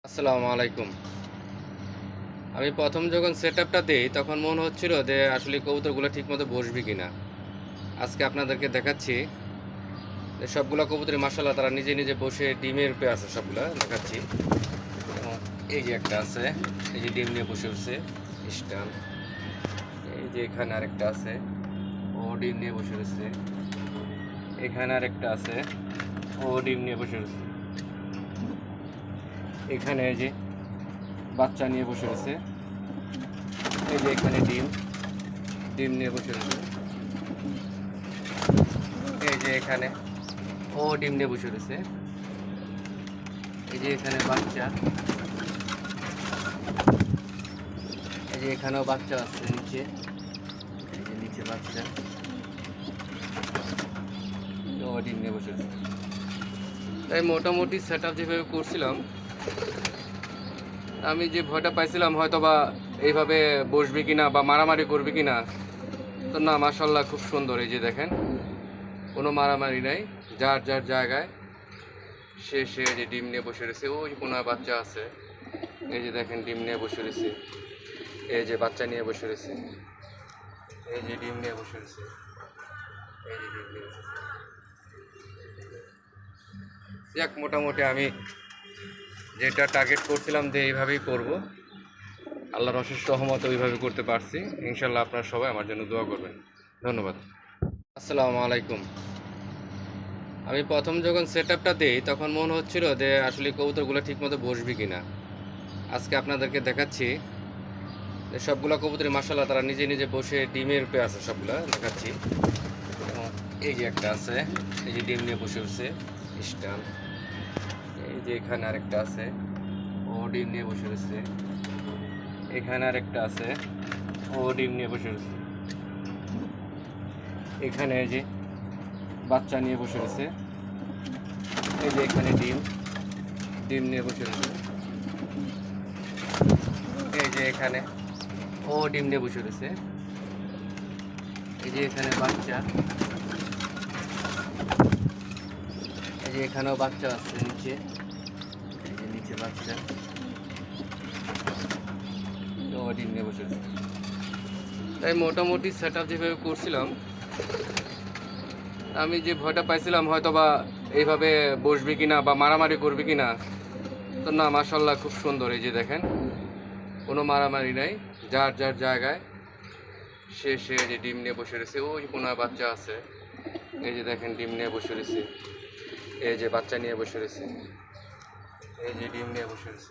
আসসালামু আলাইকুম। আমি প্রথম যখন সেটআপটা দেই তখন মনে হচ্ছিল যে আসলে কবুতরগুলো ঠিকমতো বসবে কিনা। আজকে আপনাদেরকে দেখাচ্ছি যে সবগুলা কবুতরই মাশাআল্লাহ তারা নিজে নিজে বসে ডিমের উপরে আছে সবগুলা দেখাচ্ছি। এবং এই যে একটা আছে, এই যে ডিম নিয়ে বসে রয়েছে স্টান। এই যে এখানে আরেকটা আছে, ও ডিম নিয়ে বসে রয়েছে। এখানে আরেকটা আছে, ও ডিম নিয়ে বসে রয়েছে। এখানে এই যে বাচ্চা নিয়ে বসে রয়েছে। এই যে এখানে ডিম ডিম নিয়ে বসে রয়েছে। এই যে এখানে ও ডিম নিয়ে বসে রয়েছে। এই যে এখানে বাচ্চা, এই যে এখানেও বাচ্চা আছে নিচে, এই যে নিচে বাচ্চা, ও ডিম নিয়ে বসে রয়েছে। তাই মোটামুটি সেট আপ যেভাবে করছিলাম, আমি যে ভয়টা পাইছিলাম হয়তো বা এইভাবে বসবে কিনা বা মারামারি করবে কিনা, তো না মাশাআল্লাহ খুব সুন্দর। এই যে দেখেন কোনো মারামারি নাই, যার যার জায়গায় সে যে ডিম নিয়ে বসে রয়েছে। ওই কোনো বাচ্চা আছে, এই যে দেখেন ডিম নিয়ে বসে রয়েছে। এই যে বাচ্চা নিয়ে বসে রয়েছে। এই যে ডিম নিয়ে বসে রয়েছে। এই যে ডিম নিয়ে বসে রয়েছে। যাক মোটামুটি আমি যেটা টার্গেট করছিলাম যে এইভাবেই করব, আল্লাহর অশেষ রহমতে ওইভাবে করতে পারছি। ইনশাল্লাহ আপনারা সবাই আমার জন্য দোয়া করবেন। ধন্যবাদ। আসসালামু আলাইকুম। আমি প্রথম যখন সেটআপটা দেই তখন মনে হচ্ছিল যে আসলে কবুতরগুলো ঠিকমতো বসবে কিনা। আজকে আপনাদেরকে দেখাচ্ছি যে সবগুলা কবুতরই মাশাআল্লাহ তারা নিজে নিজে বসে ডিমের উপরে আছে সবগুলা দেখাচ্ছি। এবং এই যে একটা আছে, এই যে ডিম নিয়ে বসে রয়েছে স্টান। এই যে এখানে আরেকটা আছে, ও ডিম নিয়ে বসে রয়েছে। এখানে আরেকটা আছে, ও ডিম নিয়ে বসে রয়েছে। এখানে এই যে বাচ্চা নিয়ে বসে রয়েছে। এই যে এখানে ডিম ডিম নিয়ে বসে রয়েছে। এই যে এখানে ও ডিম নিয়ে বসে রয়েছে। এই যে এখানে বাচ্চা, এই যে এখানেও বাচ্চা আছে নিচে, এই যে নিচে বাচ্চা, ও ডিম নিয়ে বসে রয়েছে। তাই মোটামুটি সেট আপ যেভাবে করছিলাম, আমি যে ভয়টা পাইছিলাম হয়তো বা এইভাবে বসবে কিনা বা মারামারি করবে কিনা, তো না মাশাআল্লাহ খুব সুন্দর। এই যে দেখেন কোনো মারামারি নাই, যার যার জায়গায় সে যে ডিম নিয়ে বসে রয়েছে। ওই কোনো বাচ্চা আছে, এই যে দেখেন ডিম নিয়ে বসে রয়েছে। এই যে বাচ্চা নিয়ে বসে রয়েছে। এই যে ডিম নিয়ে বসে রয়েছে।